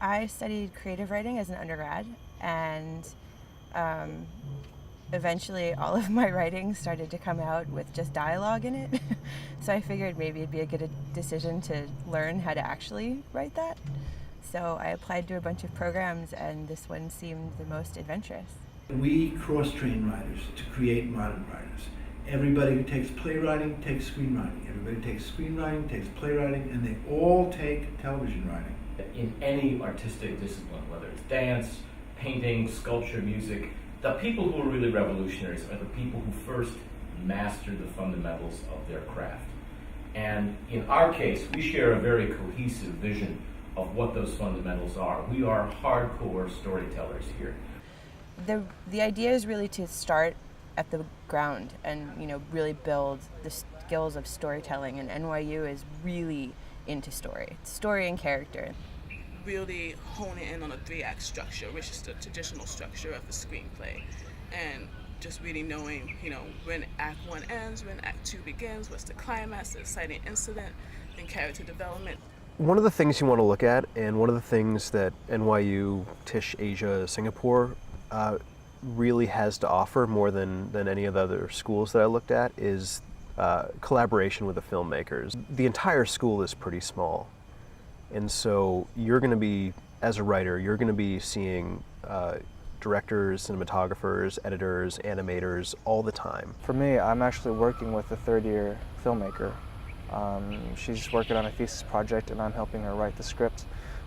I studied creative writing as an undergrad, and eventually all of my writing started to come out with just dialogue in it. So I figured maybe it'd be a good decision to learn how to actually write that. So I applied to a bunch of programs, and this one seemed the most adventurous. We cross-train writers to create modern writers. Everybody who takes playwriting takes screenwriting. Everybody takes screenwriting, takes playwriting, and they all take television writing. In any artistic discipline, whether it's dance, painting, sculpture, music, the people who are really revolutionaries are the people who first mastered the fundamentals of their craft. And in our case, we share a very cohesive vision of what those fundamentals are. We are hardcore storytellers here. The idea is really to start at the ground and really build the skills of storytelling, and NYU is really into story and character. Really honing in on a 3-act structure, which is the traditional structure of a screenplay, and just really knowing, when Act 1 ends, when Act 2 begins, what's the climax, the exciting incident, and character development. One of the things you want to look at, and one of the things that NYU, Tisch, Asia, Singapore really has to offer more than any of the other schools that I looked at, is collaboration with the filmmakers. The entire school is pretty small. And so you're going to be, as a writer, you're going to be seeing directors, cinematographers, editors, animators all the time. For me, I'm actually working with a third-year filmmaker. She's working on a thesis project, and I'm helping her write the script.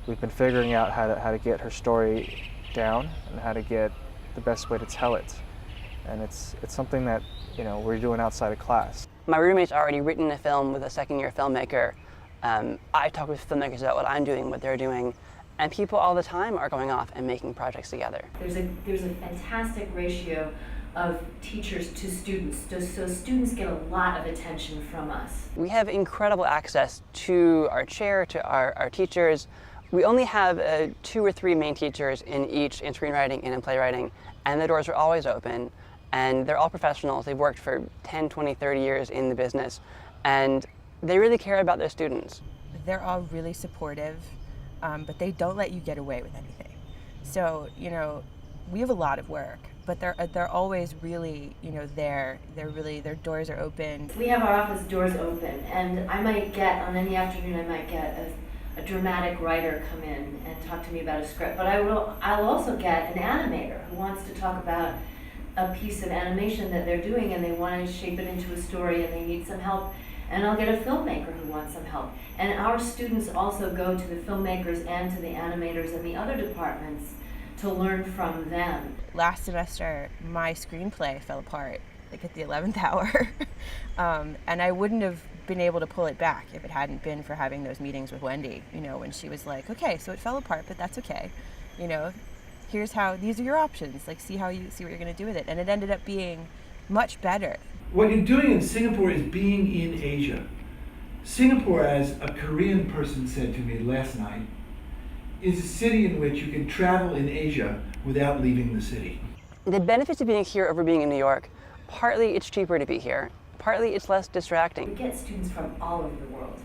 We've been figuring out how to get her story down and how to get the best way to tell it. And it's something that we're doing outside of class. My roommate's already written a film with a second-year filmmaker. I talk with filmmakers about what I'm doing, what they're doing, and people all the time are going off and making projects together. There's a fantastic ratio of teachers to students, so students get a lot of attention from us. We have incredible access to our chair, to our teachers. We only have 2 or 3 main teachers in screenwriting and in playwriting, and the doors are always open, and they're all professionals. They've worked for 10, 20, 30 years in the business, and they really care about their students. They're all really supportive, but they don't let you get away with anything. So, we have a lot of work, but they're always really, there. Their doors are open. We have our office doors open, and on any afternoon, I might get a dramatic writer come in and talk to me about a script. But I'll also get an animator who wants to talk about a piece of animation that they're doing, and they want to shape it into a story, and they need some help. And I'll get a filmmaker who wants some help. And our students also go to the filmmakers and to the animators and the other departments to learn from them. Last semester, my screenplay fell apart, at the 11th hour. And I wouldn't have been able to pull it back if it hadn't been for having those meetings with Wendy, when she was like, okay, so it fell apart, but that's okay. These are your options. See what you're gonna do with it. And it ended up being much better. What you're doing in Singapore is being in Asia. Singapore, as a Korean person said to me last night, is a city in which you can travel in Asia without leaving the city. The benefits of being here over being in New York, partly it's cheaper to be here, partly it's less distracting. We get students from all over the world.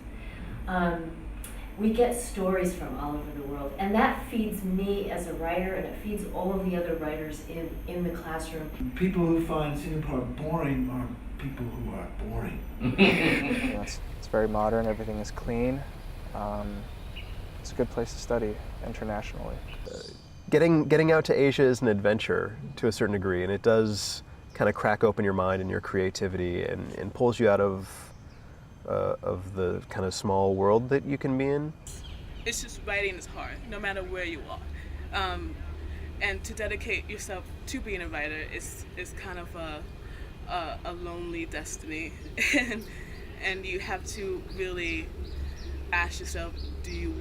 We get stories from all over the world, and that feeds me as a writer, and it feeds all of the other writers in the classroom. People who find Singapore boring are people who are boring. It's very modern, everything is clean. It's a good place to study internationally. Getting out to Asia is an adventure to a certain degree, and it does kind of crack open your mind and your creativity and pulls you out of the kind of small world that you can be in. It's just writing is hard, no matter where you are. And to dedicate yourself to being a writer is kind of a lonely destiny. and you have to really ask yourself, do you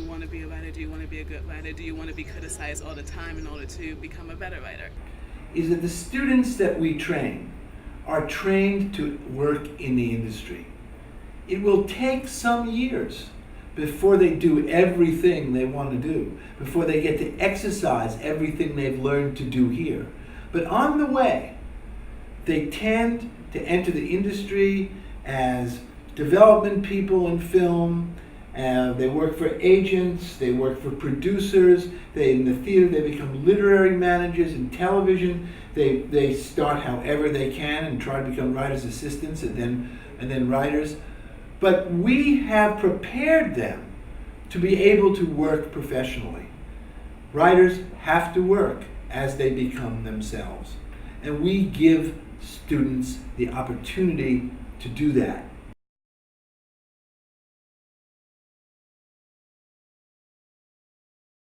want to be a writer? Do you want to be a good writer? Do you want to be criticized all the time in order to become a better writer? Is that the students that we train are trained to work in the industry. It will take some years before they do everything they want to do, before they get to exercise everything they've learned to do here. But on the way, they tend to enter the industry as development people in film, They work for agents, they work for producers, in the theater they become literary managers. In television they start however they can and try to become writers' assistants and then writers. But we have prepared them to be able to work professionally. Writers have to work as they become themselves. And we give students the opportunity to do that.